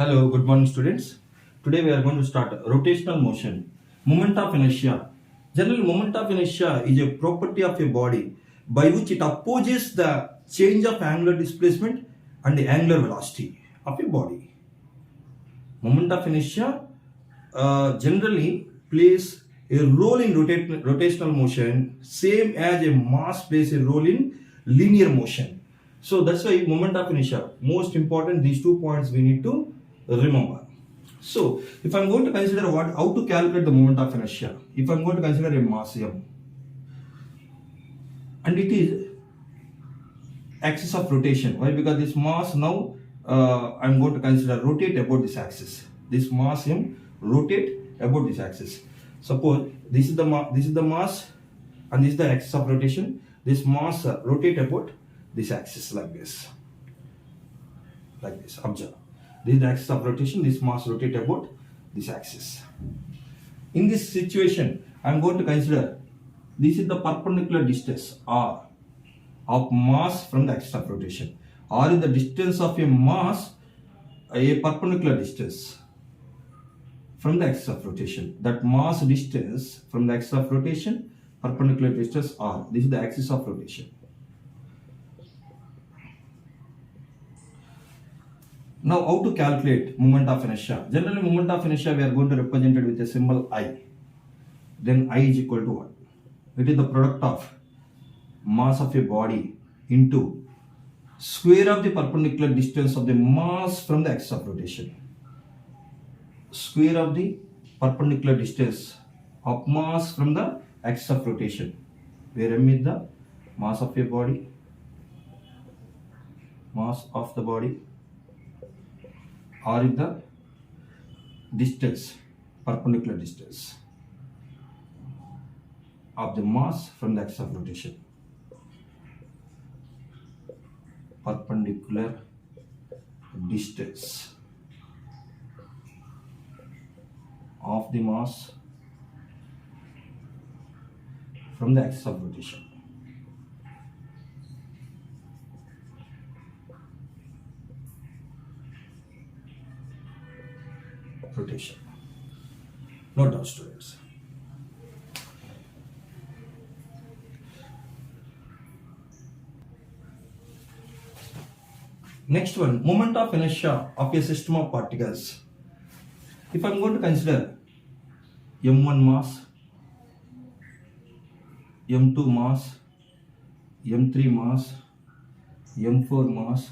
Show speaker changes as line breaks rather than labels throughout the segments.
Hello, good morning students. Today we are going to start rotational motion. Moment of inertia. Generally, moment of inertia is a property of a body by which it opposes the change of angular displacement and the angular velocity of a body. Moment of inertia generally plays a role in rotational motion, same as a mass plays a role in linear motion. So that's why moment of inertia, most important, these 2 points we need to remember. So if I'm going to consider how to calculate the moment of inertia, if I'm going to consider a mass m and it is axis of rotation. Why? Because this mass now I'm going to consider rotate about this axis. This mass m rotate about this axis. Suppose this is the mass and this is the axis of rotation. This mass rotate about this axis like this. Observe. This is the axis of rotation. This mass rotate about this axis. In this situation, I am going to consider this is the perpendicular distance r of mass from the axis of rotation. R is the distance of a mass, a perpendicular distance from the axis of rotation. That mass distance from the axis of rotation, perpendicular distance r. This is the axis of rotation. Now, how to calculate moment of inertia? Generally, moment of inertia we are going to represent it with a symbol I. Then I is equal to what? It is the product of mass of a body into square of the perpendicular distance of the mass from the axis of rotation. Square of the perpendicular distance of mass from the axis of rotation, where m is the mass of a body, r is the distance, perpendicular distance of the mass from the axis of rotation. Perpendicular distance of the mass from the axis of rotation. Note down, students. Next one, moment of inertia of a system of particles. If I am going to consider m1 mass, m2 mass, m3 mass, m4 mass,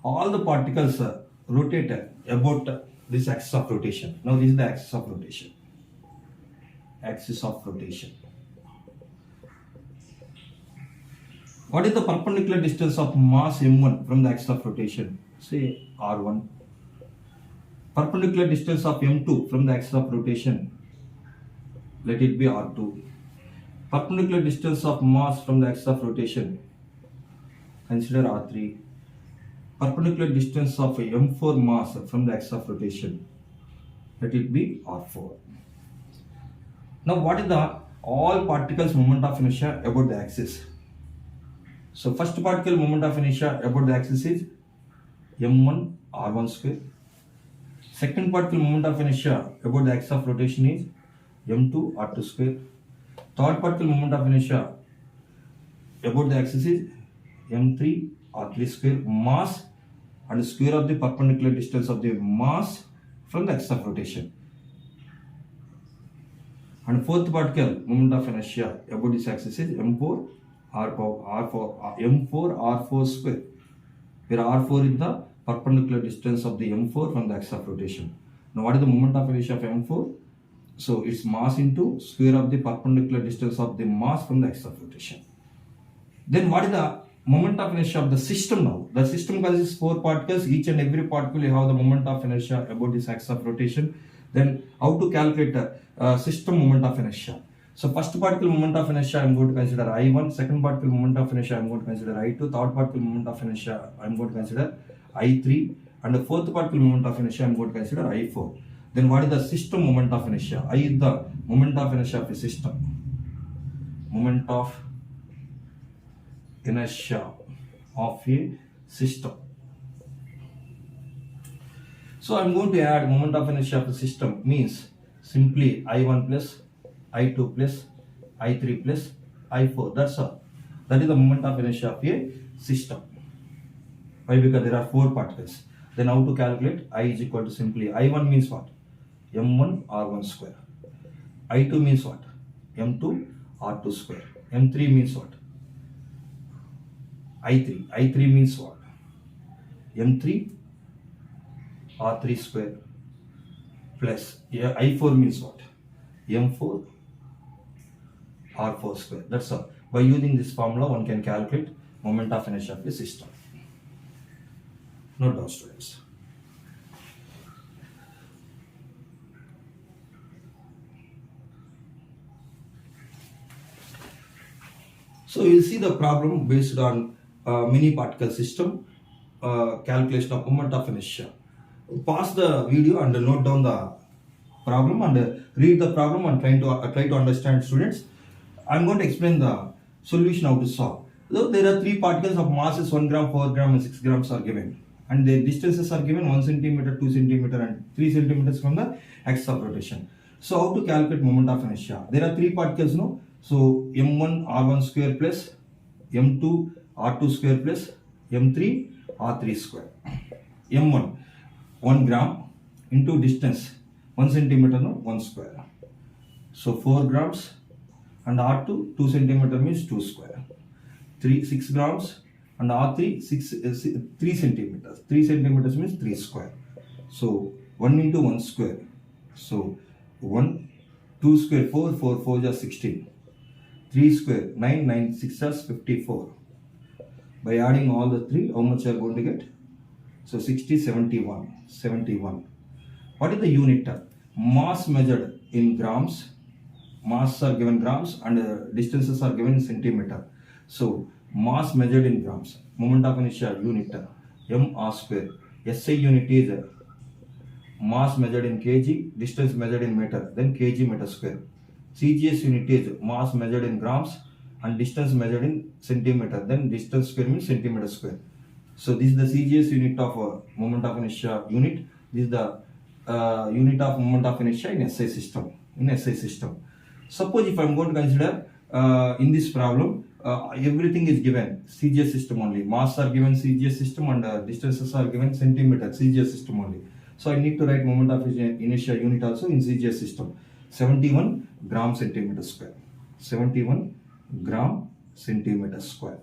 all the particles rotate about this axis of rotation. Now this is the axis of rotation. Axis of rotation. What is the perpendicular distance of mass m1 from the axis of rotation? Say r1. Perpendicular distance of m2 from the axis of rotation, let it be r2. Perpendicular distance of mass from the axis of rotation, consider r3. Perpendicular distance of m4 mass from the axis of rotation, let it be r4. Now what is the all particles moment of inertia about the axis? So first particle moment of inertia about the axis is m1 r1 square. Second particle moment of inertia about the axis of rotation is m2 r2 square. Third particle moment of inertia about the axis is m3 r3 square. Mass and square of the perpendicular distance of the mass from the axis of rotation. And fourth particle moment of inertia about this axis is m4 r4 square, where r4 is the perpendicular distance of the m4 from the axis of rotation. Now what is the moment of inertia of m4? So it's mass into square of the perpendicular distance of the mass from the axis of rotation. Then what is the moment of inertia of the system now? The system consists 4 particles. Each and every particle you have the moment of inertia about this axis of rotation. Then how to calculate the system moment of inertia? So first particle moment of inertia I am going to consider I1. Second particle moment of inertia I am going to consider I2. Third particle moment of inertia I am going to consider I3. And the fourth particle moment of inertia I am going to consider I4. Then what is the system moment of inertia? I is the moment of inertia of a system. Moment of inertia of a system. So I'm going to add moment of inertia of the system means simply I1 plus I2 plus I3 plus I4. That's all. That is the moment of inertia of a system. Why? Because there are 4 particles. Then how to calculate? I is equal to simply I1 means what? M1 R1 square. I2 means what? M2 R2 square. M3 means what? I3. I3 means what? M3 R3 square plus I4 means what? M4 R4 square. That's all. By using this formula, one can calculate moment of inertia of a system. Note down, students. So you will see the problem based on mini particle system, calculation of moment of inertia. Pause the video and note down the problem and read the problem and try to understand, students. I'm going to explain the solution how to solve. So there are 3 particles of masses 1 gram, 4 gram and 6 grams are given, and their distances are given 1 centimeter, 2 centimeter and 3 centimeters from the axis of rotation. So how to calculate moment of inertia? There are 3 particles, no? So M1 R1 square plus M2 R2 square plus M3 R3 square. M1 1 gram into distance 1 centimeter, no, 1 square. So 4 grams, and R2 2 centimeter means 2 square. 6 grams and R3 3 centimeters. 3 centimeters means 3 square. So 1 into 1 square. So 1 2 square 4 4 4 is 16. 3 square 9 9 6 is 54. By adding all the 3, how much you are going to get? So 60 71. What is the unit? Mass measured in grams. Mass are given grams and distances are given in centimeter. So mass measured in grams. Moment of inertia unit mR square. SI unit is mass measured in kg, distance measured in meter, then kg meter square. CGS unit is mass measured in grams and distance measured in centimeter, then distance square means centimeter square. So this is the CGS unit of moment of inertia unit. This is the unit of moment of inertia in SI system. Suppose if I am going to consider in this problem, everything is given CGS system only. Mass are given CGS system and distances are given centimeter CGS system only. So I need to write moment of inertia unit also in CGS system. 71 gram centimeter square. 71 gram centimeter square.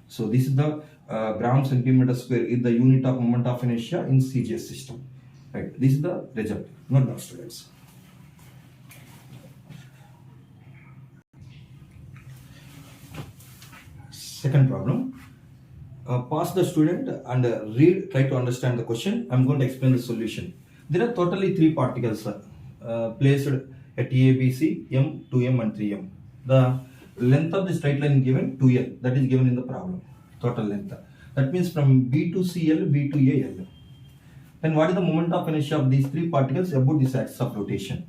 So this is the gram centimeter square is the unit of moment of inertia in CGS system. Right. This is the result. Not the students. Second problem. Pause the student and read, try to understand the question. I'm going to explain the solution. There are totally 3 particles placed at A, B, C, M, 2M and 3M. The length of the straight line given 2L. That is given in the problem. Total length. That means from B to CL, B to A, L. Then what is the moment of inertia of these 3 particles about this axis of rotation?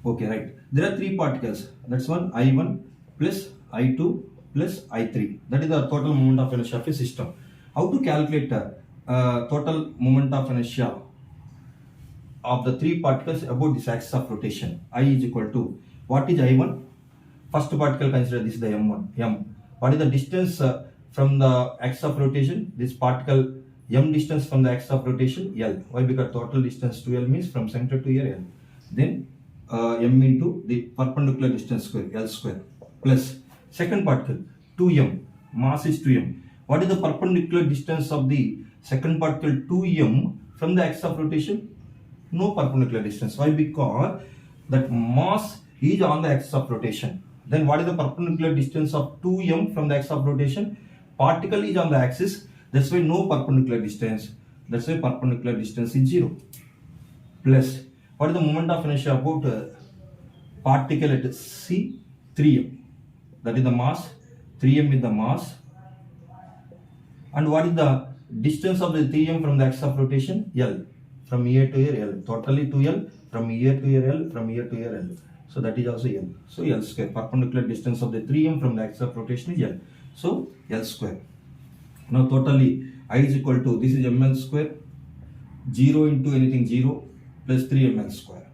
Okay, right. There are 3 particles. That's one I1 plus I2 plus I3. That is the total moment of inertia of a system. How to calculate total moment of inertia of the 3 particles about this axis of rotation? I is equal to, what is I1? First particle, consider this is the M1. M. What is the distance from the axis of rotation? This particle M distance from the axis of rotation, L. Why? Because total distance to L means from center to here L. Then M into the perpendicular distance square, L square, plus second particle 2M, mass is 2M. What is the perpendicular distance of the second particle 2M from the axis of rotation? No perpendicular distance. Why? Because that mass is on the axis of rotation. Then what is the perpendicular distance of 2M from the axis of rotation? Particle is on the axis. That's why no perpendicular distance. That's why perpendicular distance is 0. Plus, what is the moment of inertia about particle at C? 3M. That is the mass. 3M is the mass. And what is the distance of the 3M from the axis of rotation? L. From here to here L. Totally 2L. From here to here L. From here to here L. So that is also L. So L square. Perpendicular distance of the 3M from the axis of rotation is L. So L square. Now totally I is equal to, this is ml square, 0 into anything 0 plus 3 ml square.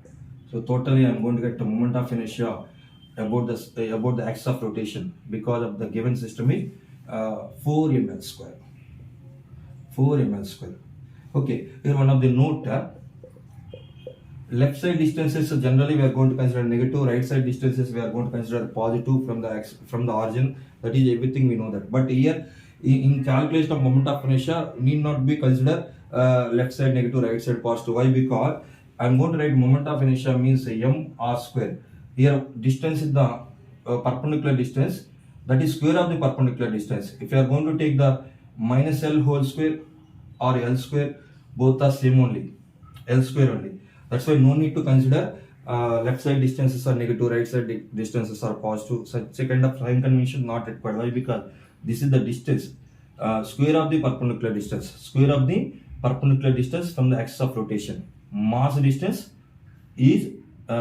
So totally I'm going to get the moment of inertia about the axis of rotation because of the given system is 4 ml square. 4 ml square. Okay, here one of the note. Left side distances generally we are going to consider negative, right side distances we are going to consider positive from the origin. That is everything we know that. But here in calculation of moment of inertia need not be considered left side negative, right side positive. Why? Because I am going to write moment of inertia means m r square. Here distance is the perpendicular distance, that is square of the perpendicular distance. If you are going to take the minus L whole square or L square, both are same only, L square only. That's why no need to consider left side distances are negative, right side distances are positive. Such a kind of sign convention not required. Why? Because this is the distance, square of the perpendicular distance, square of the perpendicular distance from the axis of rotation. Mass distance is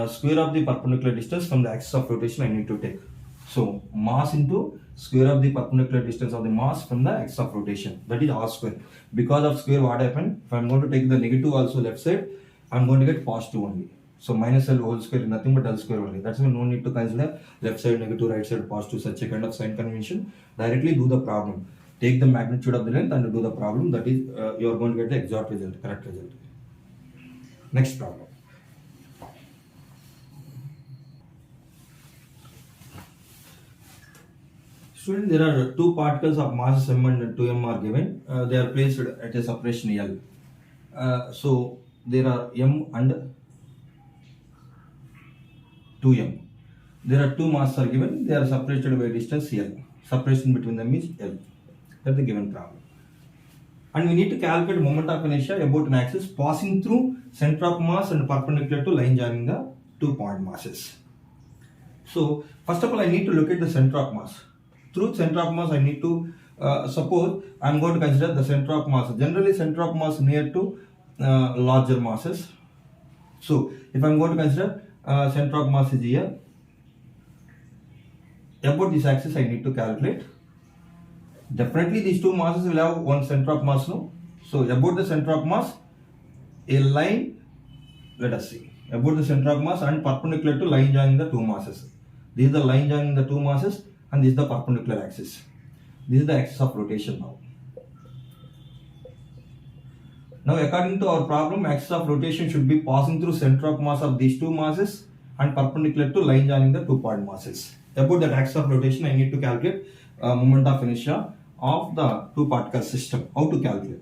square of the perpendicular distance from the axis of rotation I need to take. So mass into square of the perpendicular distance of the mass from the axis of rotation, that is r square. Because of square, what happened? If I am going to take the negative also left side, I am going to get positive only. So minus L whole square is nothing but L square only. That's why no need to consider left side negative, right side positive, such a kind of sign convention. Directly do the problem. Take the magnitude of the length and do the problem. That is, you are going to get the exact result, correct result. Next problem. Student, there are two particles of mass m and 2m are given. They are placed at a separation L. So there are m and 2m. There are two masses are given. They are separated by distance L. Separation between them is L. That's the given problem. And we need to calculate moment of inertia about an axis passing through center of mass and perpendicular to line joining the 2 point masses. So first of all, I need to locate the center of mass. Through center of mass, I need to suppose I am going to consider the center of mass. Generally, center of mass near to larger masses. So if I am going to consider center of mass is here, about this axis I need to calculate. Definitely these two masses will have one center of mass, no? So about the center of mass, a line, let us see, about the center of mass and perpendicular to line joining the two masses. This is the line joining the two masses and this is the perpendicular axis. This is the axis of rotation now. Now according to our problem, axis of rotation should be passing through center of mass of these two masses and perpendicular to line joining the 2 point masses. About that axis of rotation, I need to calculate moment of inertia of the two particle system. How to calculate?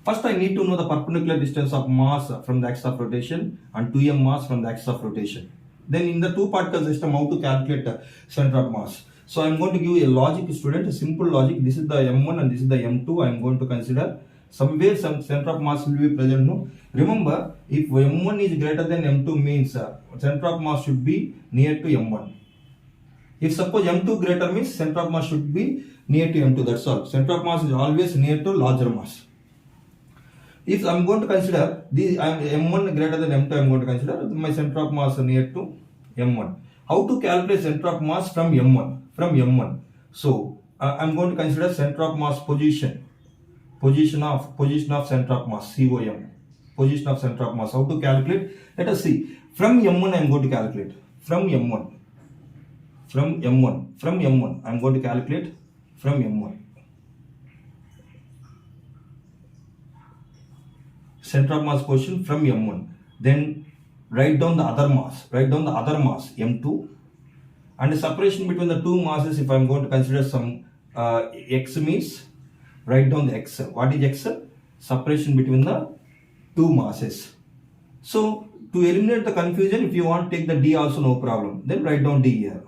First, I need to know the perpendicular distance of mass from the axis of rotation and 2m mass from the axis of rotation. Then in the two particle system, how to calculate the center of mass? So I am going to give you a logic, student, a simple logic. This is the m1 and this is the m2. I am going to consider somewhere some center of mass will be present. No, remember, if m1 is greater than m2 means center of mass should be near to m1. If suppose m2 greater means center of mass should be near to m2. That's all. Center of mass is always near to larger mass. If I am going to consider this, m1 greater than m2, I am going to consider my center of mass near to m1. How to calculate center of mass from m1? From m1. So I am going to consider center of mass position of center of mass, COM, position of center of mass. How to calculate? Let us see. From m1 I am going to calculate. From m1 I am going to calculate from m1. Center of mass position from m1. Then write down the other mass. M2. And the separation between the two masses, if I am going to consider some x means, write down the x. What is x? Separation between the two masses. So to eliminate the confusion, if you want to take the d also, no problem. Then write down d here.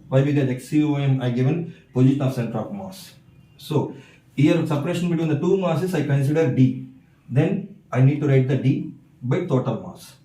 Why? Because XCOM I given position of center of mass. So here separation between the two masses I consider d. Then I need to write the d by total mass.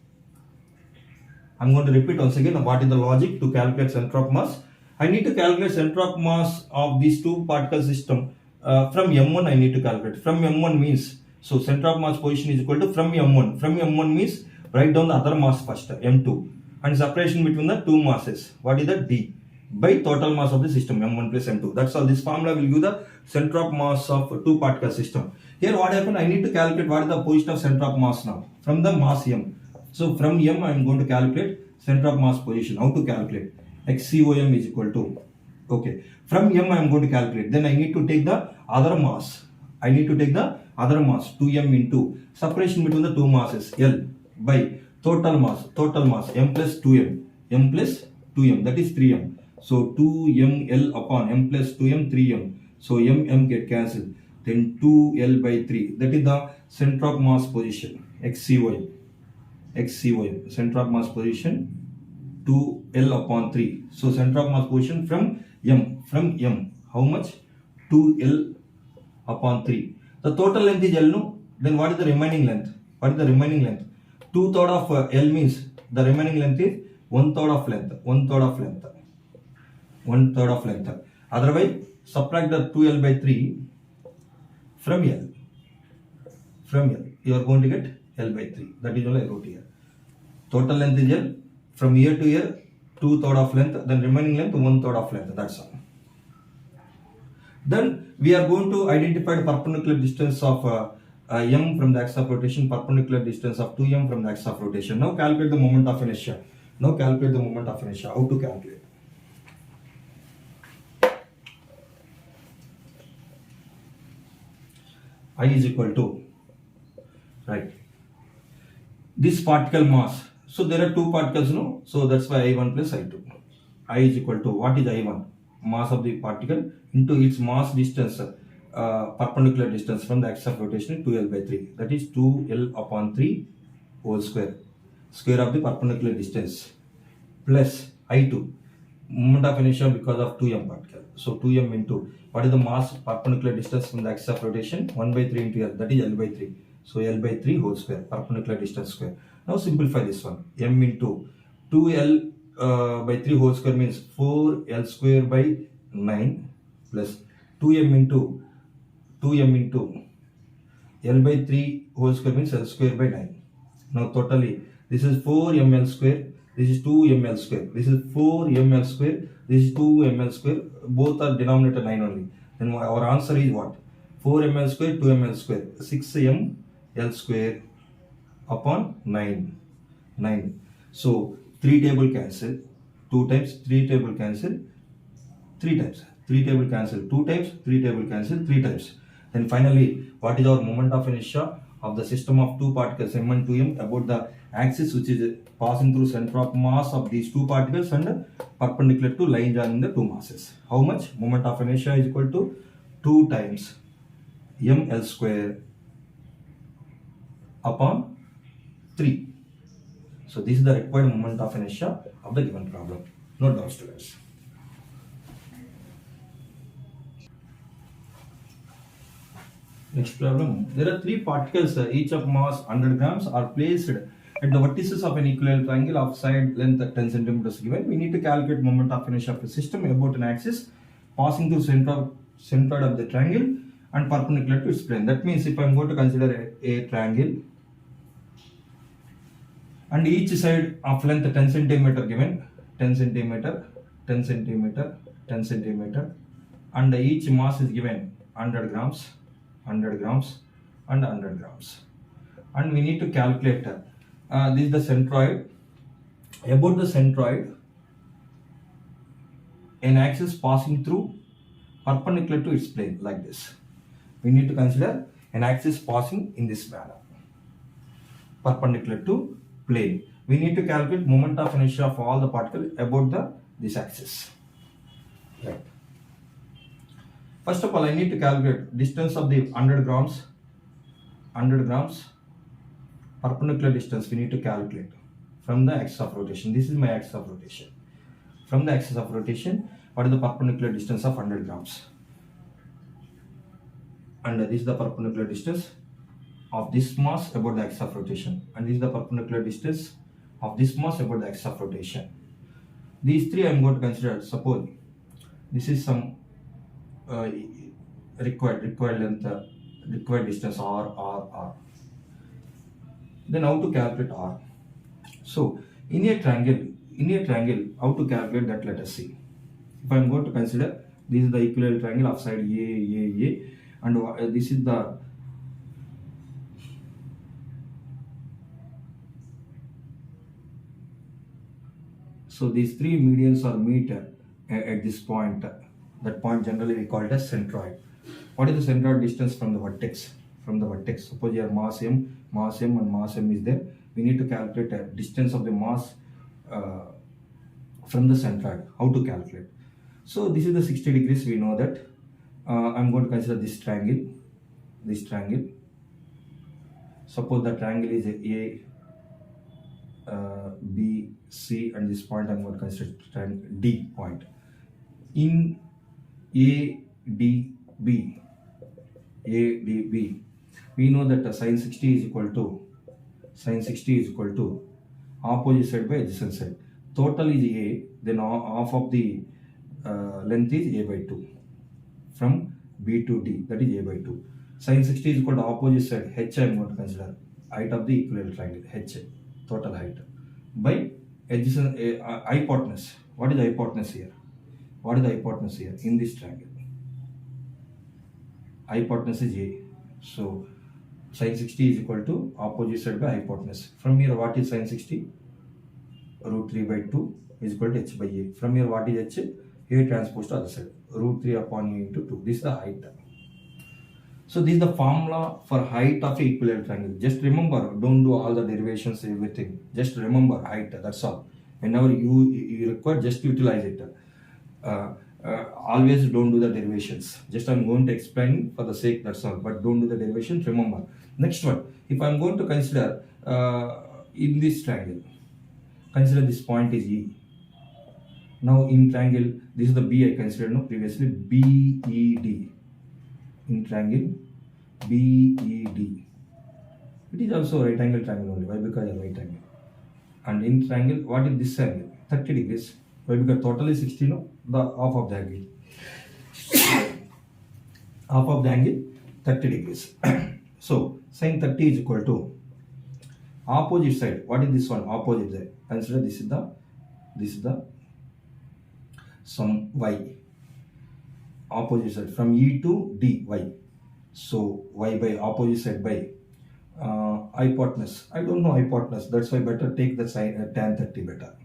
I am going to repeat once again what is the logic to calculate center of mass. I need to calculate center of mass of these two particle system. From m1 I need to calculate. From m1 means, so center of mass position is equal to from m1. From m1 means write down the other mass first, m2. And separation between the two masses. What is the d? by total mass of the system, m1 plus m2. That's all. This formula will give the center of mass of two particle system. Here what happened, I need to calculate what is the position of center of mass now from the mass m. So from m I am going to calculate center of mass position. How to calculate? XCOM is equal to, okay, from m I am going to calculate, then I need to take the other mass. I need to take the other mass, 2m into separation between the two masses, L, by total mass, m plus 2m, that is 3m. So 2ml upon m plus 2m, 3m. So m get cancelled. Then 2l by 3. That is the center of mass position, XCOM. Center of mass position 2l upon 3. So center of mass position from m. How much? 2l upon 3. The total length is L, no? Then what is the remaining length? 2/3 of L means the remaining length is 1/3 of length. Otherwise, subtract the 2L by 3 from L. You are going to get L by 3. That is all I wrote here. Total length is L. From here to here, 2/3 of length. Then remaining length, 1/3 of length. That's all. Then we are going to identify the perpendicular distance of m from the axis of rotation, perpendicular distance of 2m from the axis of rotation. Now calculate the moment of inertia. How to calculate? I is equal to, right, this particle mass. So there are two particles, no? So that's why I1 plus I2. I is equal to, what is I1? Mass of the particle into its mass distance, perpendicular distance from the axis of rotation, 2L by 3. That is 2L upon 3 whole square. Square of the perpendicular distance. Plus I2. Moment of inertia because of 2m particle. So 2m into, what is the mass perpendicular distance from the axis of rotation? 1 by 3 into L. That is L by 3. So L by 3 whole square. Perpendicular distance square. Now simplify this one. M into 2L by 3 whole square means 4L square by 9 plus 2m into L by 3 whole square means L square by 9. Now totally this is 4ml square, this is 2ml square, this is 4ml square, this is 2ml square, both are denominator 9 only. Then our answer is what? 4ml square, 2ml square, 6ml square upon 9. So 3 table cancel, 2 times, 3 table cancel, 3 times, 3 table cancel, 2 times, 3 table cancel, 3 times. Then finally, what is our moment of inertia of the system of two particles m and 2m about the axis which is passing through center of mass of these two particles and perpendicular to line joining the two masses. How much? Moment of inertia is equal to 2 times ml square upon 3. So this is the required moment of inertia of the given problem. Note down, students. Next problem. There are 3 particles, each of mass 100 grams, are placed at the vertices of an equilateral triangle of side length 10 centimeters given. We need to calculate moment of inertia of a system about an axis passing through centroid of the triangle and perpendicular to its plane. That means if I am going to consider a triangle and each side of length 10 centimeter given, 10 centimeter, 10 centimeter, 10 centimeter, and each mass is given 100 grams, 100 grams and 100 grams. And we need to calculate this is the centroid. About the centroid, an axis passing through perpendicular to its plane like this. We need to consider an axis passing in this manner, perpendicular to plane. We need to calculate moment of inertia of all the particles about this axis. Right. First of all, I need to calculate distance of the 100 grams perpendicular distance. We need to calculate from the axis of rotation. This is my axis of rotation. From the axis of rotation, what is the perpendicular distance of 100 grams? And this is the perpendicular distance of this mass about the axis of rotation. And this is the perpendicular distance of this mass about the axis of rotation. These 3 I am going to consider. Suppose this is some required length, required distance R. Then how to calculate R? So in a triangle, how to calculate that? Let us see. If I am going to consider, this is the equilateral triangle of side A, and this is the so these three medians are meet at this point. That point generally we call it as centroid. What is the centroid distance from the vertex? From the vertex, suppose your mass M and mass M is there. We need to calculate a distance of the mass from the centroid. How to calculate? So this is the 60 degrees. We know that. I'm going to consider this triangle. This triangle. Suppose the triangle is A, B, C, and this point I'm going to consider D point. In A, D, B, we know that sine 60 is equal to opposite side by adjacent side. Total is A, then half of the length is A by 2 from B to D, that is A by 2. Sine 60 is equal to opposite side, H I am going to consider, height of the equilateral triangle, H, total height, by adjacent hypotenuse. What is the hypotenuse here? What is the hypotenuse here in this triangle? Hypotenuse is A. So sine 60 is equal to opposite side by hypotenuse. From here, what is sine 60? Root 3 by 2 is equal to H by A. From here, what is H? A transpose to other side. Root 3 upon A into 2. This is the height. So this is the formula for height of equilateral triangle. Just remember, don't do all the derivations, everything. Just remember height, that's all. Whenever you require, just utilize it. Always don't do the derivations. Just I'm going to explain for the sake, that's all. But don't do the derivations, remember. Next one, if I'm going to consider in this triangle, consider this point is E. Now in triangle, this is the B I considered previously, BED. In triangle BED, it is also right angle triangle only. Why? Because a right angle. And in triangle, what is this angle? 30 degrees. Why? Because total is 60, no? The half of the angle. Half of the angle, 30 degrees. So sin 30 is equal to opposite side. What is this one? Opposite side. Consider this is the some y. Opposite side from E to D, y. So y by opposite side by hypotenuse. I don't know hypotenuse. That's why better take the sine tan 30 better.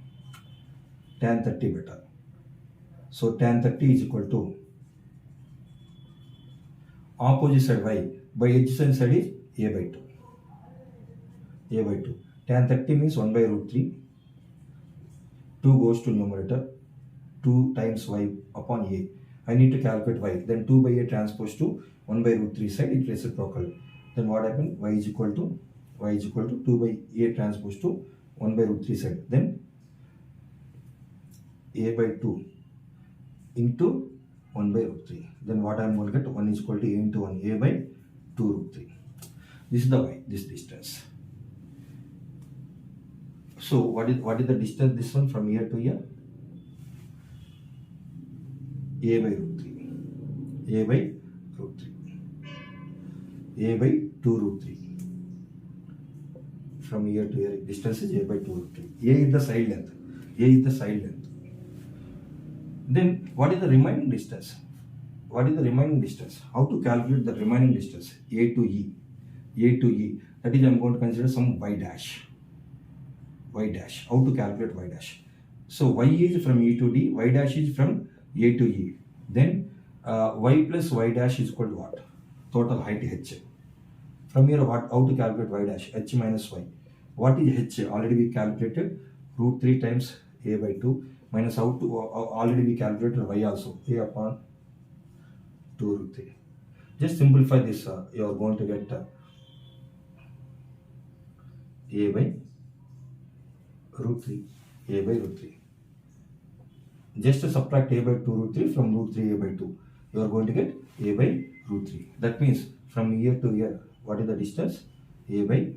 Tan 30 better. So tan 30 is equal to opposite side y by adjacent side is A by 2. A by 2. Tan 30 means 1 by root 3. 2 goes to numerator. 2 times y upon A. I need to calculate y. Then 2 by A transpose to 1 by root 3 side, it reciprocal. Then what happened? Y is equal to 2 by A transpose to 1 by root 3 side. Then A by 2 into 1 by root 3. Then what I am going to get? 1 is equal to A into 1. A by 2 root 3. This is the y, this distance. So what is the distance this one from here to here? A by root 3. A by root 3. A by 2 root 3. From here to here, distance is A by 2 root 3. A is the side length. A is the side length. Then what is the remaining distance? What is the remaining distance? How to calculate the remaining distance? A to E. A to E. That is, I am going to consider some y dash. Y dash. How to calculate y dash? So y is from E to D. Y dash is from A to E. Then y plus y dash is equal to what? Total height h. From here, how to calculate y dash? H minus y. What is h? Already we calculated root 3 times A by 2 minus how to already we calculated y also. A upon 2 root 3. Just simplify this. You are going to get A by root 3. A by root 3. Just to subtract A by 2 root 3 from root 3 A by 2. You are going to get A by root 3. That means from here to here, what is the distance? A by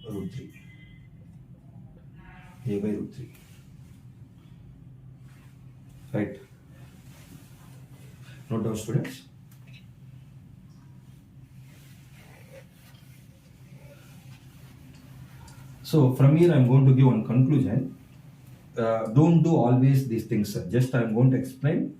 root 3. A by root 3. Right. Note down, students. So from here I am going to give one conclusion. don't do always these things, sir. Just I'm going to explain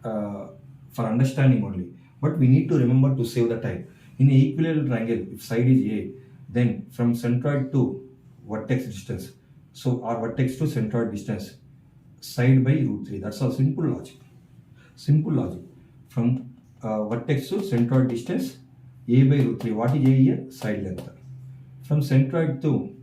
for understanding only. But we need to remember to save the time. In an equilateral triangle, if side is A, then from centroid to vertex distance, so our vertex to centroid distance, side by root 3. That's all simple logic. Simple logic. From vertex to centroid distance, A by root 3. What is A here? Side length. From centroid to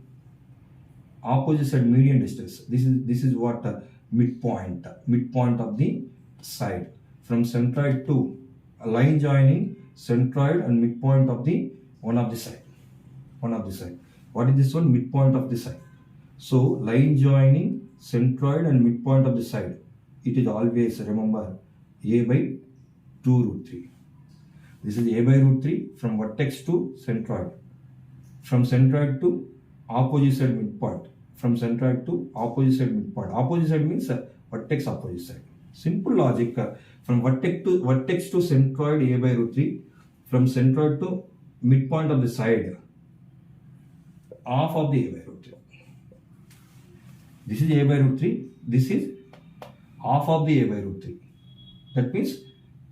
opposite side median distance. This is what midpoint of the side. From centroid to a line joining centroid and midpoint of the one of the side. What is this one? Midpoint of the side. So line joining centroid and midpoint of the side. It is always, remember, A by 2 root 3. This is A by root 3 from vertex to centroid. From centroid to opposite side midpoint. From centroid to opposite side midpoint. Opposite side means vertex opposite side. Simple logic. From vertex to centroid, A by root 3. From centroid to midpoint of the side, half of the A by root 3. This is A by root 3. This is half of the A by root 3. That means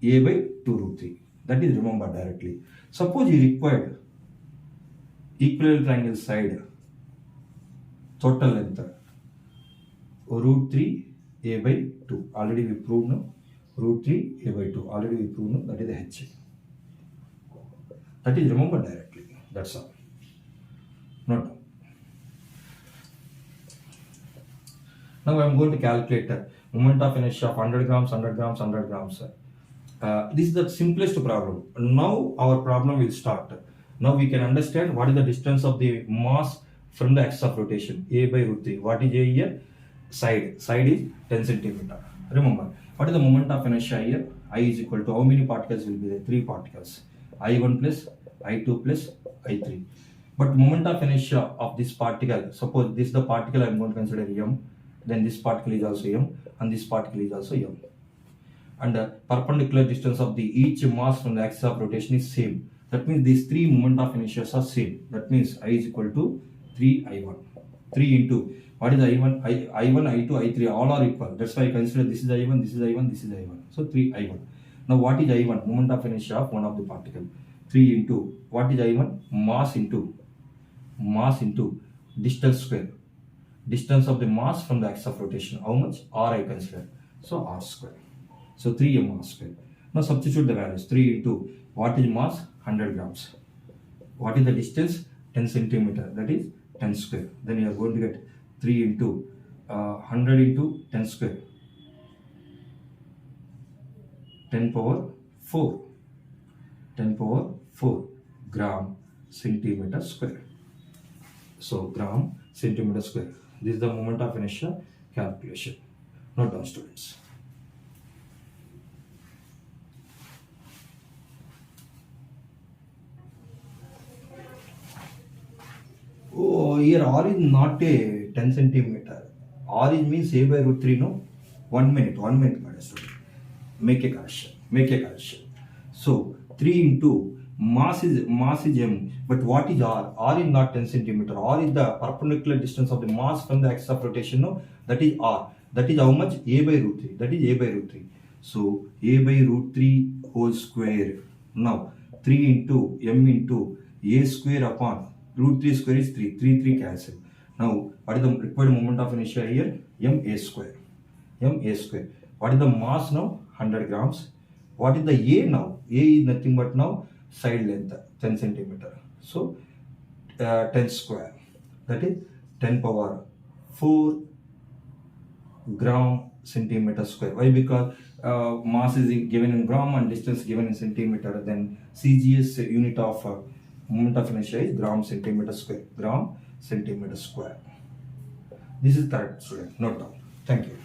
A by 2 root 3. That is remember directly. Suppose you required equilateral triangle side total length root 3 A by 2. Already we proved now. Root 3 A by 2. Already we proved now. That is the H. That is remember directly. That's all. Not now. Now I am going to calculate moment of inertia of 100 grams, 100 grams, 100 grams. This is the simplest problem. Now our problem will start. Now we can understand what is the distance of the mass from the axis of rotation. A by root 3. What is A here? Side. Side is 10 centimeter. Remember, what is the moment of inertia here? I is equal to how many particles will be there? 3 particles. I1 plus I2 plus I3. But moment of inertia of this particle, suppose this is the particle I am going to consider M, then this particle is also M, and this particle is also M. And the perpendicular distance of the each mass from the axis of rotation is same. That means these 3 moment of inertia are same. That means I is equal to 3I1. 3 into, what is I1? I1, I2, I3 all are equal. That's why I consider this is I1, this is I1, this is I1. So 3I1. Now what is I1? Moment of inertia of one of the particle. 3 into, what is I1? Mass into distance square. Distance of the mass from the axis of rotation. How much? R I consider. So R square. So 3m R square. Now substitute the values. 3 into, what is mass? 100 grams. What is the distance? 10 centimeter. That is 10 square. Then you are going to get 3 into 100 into 10 square. 10 power 4. 10 power 4 gram centimeter square. So gram centimeter square. This is the moment of inertia calculation. Note down, students. Oh, here R is not a 10 centimeter. R is means A by root 3, no? 1 minute, student. Make a correction. So 3 into mass is M, but what is R? R is not 10 centimeter. R is the perpendicular distance of the mass from the axis of rotation, no? That is R. That is how much? A by root 3. That is A by root 3. So A by root 3 whole square. Now 3 into M into A square upon root 3 square is 3. 3 cancel. Now what is the required moment of inertia here? M A square. What is the mass now? 100 grams. What is the A now? A is nothing but now side length 10 centimeter. So 10 square. That is 10 power 4 gram centimeter square. Why? Because mass is given in gram and distance given in centimeter. Then CGS unit of moment of inertia is gram centimeter square. This is correct, student. Note down. Thank you.